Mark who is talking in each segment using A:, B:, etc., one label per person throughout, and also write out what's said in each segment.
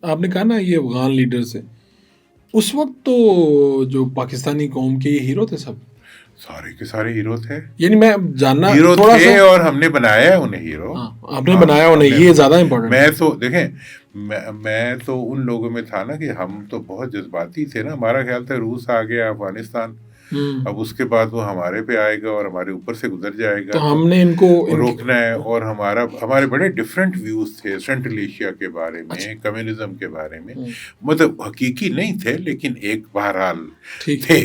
A: آپ نے کہا نا یہ افغان لیڈر سے، اس وقت تو جو پاکستانی قوم کے یہ ہیرو تھے سب،
B: سارے کے سارے ہیرو تھے،
A: یعنی میں جاننا
B: ہیرو
A: تھوڑا
B: تھے
A: سا،
B: اور ہم نے بنایا ہے انہیں ہیرو.
A: ہاں آپ نے بنایا انہیں، یہ زیادہ امپورٹنٹ
B: میں
A: ہے.
B: تو دیکھیں میں تو ان لوگوں میں تھا نا کہ ہم تو بہت جذباتی تھے نا. ہمارا خیال تھا روس آ گیا افغانستان، اب اس کے بعد وہ ہمارے پہ آئے گا اور ہمارے اوپر سے گزر جائے گا،
A: تو ہم نے ان کو
B: روکنا ہے. اور ہمارے بڑے ڈفرینٹ ویوز تھے سینٹرل ایشیا کے بارے میں، کمیونزم کے بارے میں. مطلب حقیقی نہیں تھے لیکن ایک بہرحال تھے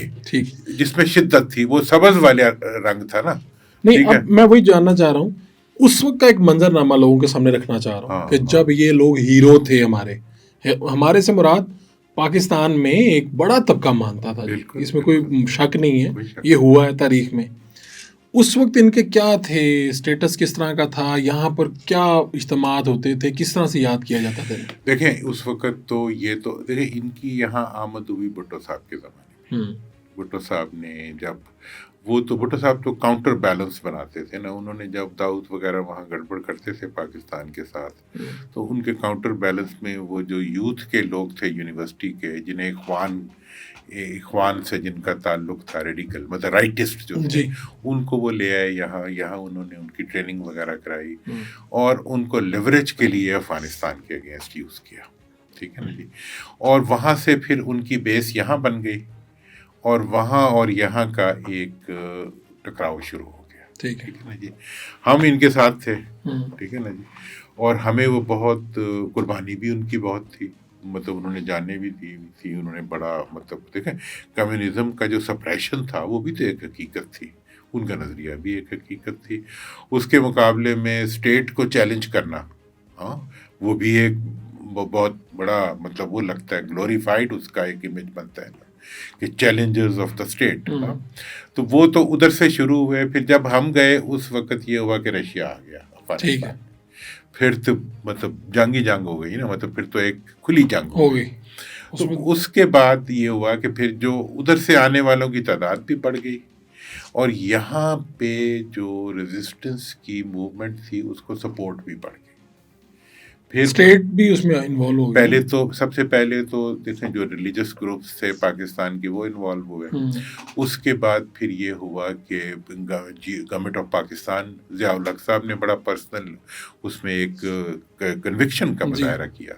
B: جس میں شدت تھی. وہ سبز والے رنگ تھا نا.
A: نہیں، اب میں وہی جاننا چاہ رہا ہوں اس وقت کا ایک منظر نامہ لوگوں کے سامنے رکھنا چاہ رہا ہوں کہ جب یہ لوگ ہیرو تھے ہمارے سے مراد پاکستان میں ایک بڑا طبقہ مانتا تھا، اس میں کوئی شک نہیں ہے، یہ ہوا ہے تاریخ میں. اس وقت ان کے کیا تھے، اسٹیٹس کس طرح کا تھا، یہاں پر کیا اجتماعات ہوتے تھے، کس طرح سے یاد کیا جاتا تھا؟
B: دیکھیں اس وقت تو یہ تو دیکھیں ان کی یہاں آمد ہوئی بھٹو صاحب کے زمانے میں. بھٹو صاحب نے جب بھٹو صاحب تو کاؤنٹر بیلنس بناتے تھے نا. انہوں نے جب داؤد وغیرہ وہاں گڑبڑ کرتے تھے پاکستان کے ساتھ، تو ان کے کاؤنٹر بیلنس میں وہ جو یوتھ کے لوگ تھے یونیورسٹی کے، جنہیں اخوان سے جن کا تعلق تھا، ریڈیکل مطلب رائٹسٹ جو تھے، ان کو وہ لے آئے یہاں انہوں نے ان کی ٹریننگ وغیرہ کرائی اور ان کو لیوریج کے لیے افغانستان کے اگینسٹ یوز کیا. ٹھیک ہے نا جی. اور وہاں سے پھر ان کی بیس یہاں بن گئی اور وہاں اور یہاں کا ایک ٹکراؤ شروع ہو گیا. ٹھیک ہے نا جی. ہم ان کے ساتھ تھے. ٹھیک ہے نا جی. اور ہمیں وہ بہت قربانی بھی ان کی بہت تھی. مطلب انہوں نے جانیں بھی دی تھی. انہوں نے بڑا مطلب دیکھیں کمیونزم کا جو سپریشن تھا وہ بھی تو ایک حقیقت تھی. ان کا نظریہ بھی ایک حقیقت تھی. اس کے مقابلے میں اسٹیٹ کو چیلنج کرنا، وہ بھی ایک بہت بڑا مطلب وہ لگتا ہے گلوریفائڈ اس کا ایک امیج بنتا ہے نا کہ چیلنجرز آف دا اسٹیٹ. تو وہ تو ادھر سے شروع ہوئے. پھر جب ہم گئے اس وقت یہ ہوا کہ رشیا آ گیا افغانستان. پھر تو مطلب جنگ ہو گئی نا. مطلب پھر تو ایک کھلی جنگ ہو گئی. تو اس کے بعد یہ ہوا کہ پھر جو ادھر سے آنے والوں کی تعداد بھی بڑھ گئی اور یہاں پہ جو ریزسٹنس کی موومنٹ تھی اس کو سپورٹ بھی بڑھ گئی. پھر
A: اسٹیٹ بھی اس میں انوالو ہو گئی.
B: پہلے تو سب سے پہلے تو دیکھیں جو ریلیجس گروپس تھے پاکستان کے وہ انوالو ہوئے. اس کے بعد پھر یہ ہوا کہ گورنمنٹ آف پاکستان ضیاء الحق صاحب نے بڑا پرسنل اس میں ایک کنوکشن کا مظاہرہ کیا.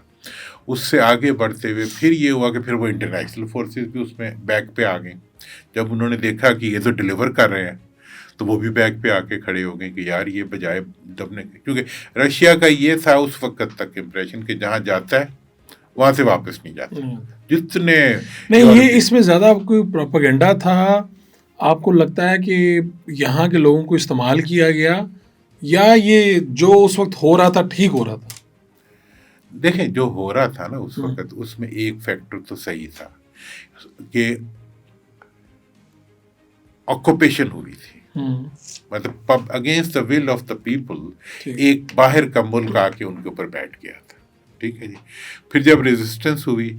B: اس سے آگے بڑھتے ہوئے پھر یہ ہوا کہ پھر وہ انٹرنیشنل فورسز بھی اس میں بیک پہ آ گئیں. جب انہوں نے دیکھا کہ یہ تو ڈیلیور کر رہے ہیں تو وہ بھی بیک پہ آ کے کھڑے ہو گئے کہ یار یہ بجائے دبنے کے. کیونکہ رشیا کا یہ تھا اس وقت تک امپریشن کہ جہاں جاتا ہے وہاں سے واپس نہیں جاتا. جتنے
A: نہیں، یہ اس میں زیادہ کوئی پروپیگنڈا تھا. آپ کو لگتا ہے کہ یہاں کے لوگوں کو استعمال کیا گیا یا یہ جو اس وقت ہو رہا تھا ٹھیک ہو رہا تھا؟
B: دیکھیں جو ہو رہا تھا نا اس وقت اس میں ایک فیکٹر تو صحیح تھا کہ آکوپیشن ہوئی تھی. مطلب against the will of the people ایک باہر کا ملک آ کے ان کے اوپر بیٹھ گیا تھا. ٹھیک ہے جی. پھر جب ریزسٹنس ہوئی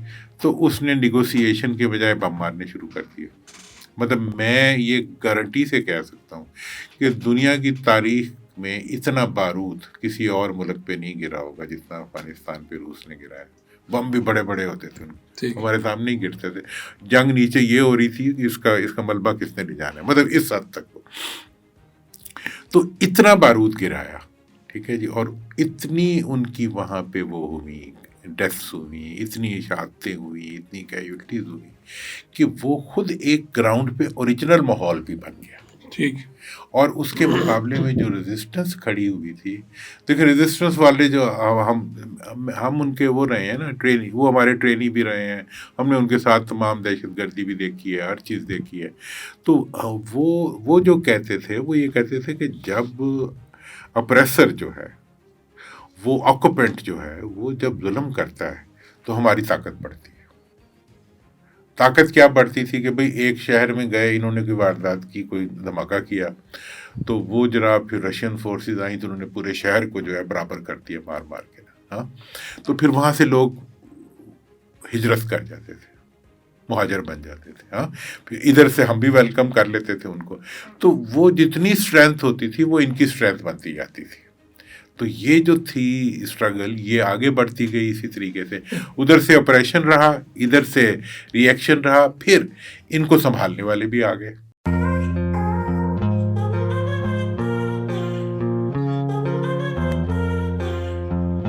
B: تو اس نے نیگوسیشن کے بجائے بم مارنے شروع کر دیے. مطلب میں یہ گارنٹی سے کہہ سکتا ہوں کہ دنیا کی تاریخ میں اتنا بارود کسی اور ملک پہ نہیں گرا ہوگا جتنا افغانستان پہ روس نے گرایا. بم بھی بڑے بڑے ہوتے تھے ہمارے سامنے ہی گرتے تھے. جنگ نیچے یہ ہو رہی تھی کہ اس کا ملبہ کس نے لے جانا ہے. مطلب اس حد تک تو اتنا بارود گرایا. ٹھیک ہے جی. اور اتنی ان کی وہاں پہ وہ ہوئی ڈیتھس ہوئی، اتنی شہادتیں ہوئی، اتنی کیجولٹیز ہوئی کہ وہ خود ایک گراؤنڈ پہ اوریجنل ماحول بھی بن گیا.
A: ٹھیک.
B: اور اس کے مقابلے میں جو ریزسٹنس کھڑی ہوئی تھی، دیکھیں ریزسٹنس والے جو ہم ان کے وہ رہے ہیں نا ٹرینی، وہ ہمارے ٹرینی بھی رہے ہیں. ہم نے ان کے ساتھ تمام دہشت گردی بھی دیکھی ہے، ہر چیز دیکھی ہے. تو وہ جو کہتے تھے وہ یہ کہتے تھے کہ جب اپریسر جو ہے وہ آکوپینٹ جو ہے وہ جب ظلم کرتا ہے تو ہماری طاقت بڑھتی ہے. طاقت کیا بڑھتی تھی کہ بھئی ایک شہر میں گئے، انہوں نے کوئی واردات کی، کوئی دھماکہ کیا تو وہ جناب پھر رشین فورسز آئیں تو انہوں نے پورے شہر کو جو ہے برابر کر دیا مار مار کے. تو پھر وہاں سے لوگ ہجرت کر جاتے تھے، مہاجر بن جاتے تھے. پھر ادھر سے ہم بھی ویلکم کر لیتے تھے ان کو. تو وہ جتنی اسٹرینتھ ہوتی تھی وہ ان کی اسٹرینتھ بنتی جاتی تھی. تو یہ جو تھی اسٹرگل یہ آگے بڑھتی گئی اسی طریقے سے. ادھر سے آپریشن رہا, ادھر سے ری ایکشن رہا, پھر ان کو سنبھالنے والے بھی آ گئے.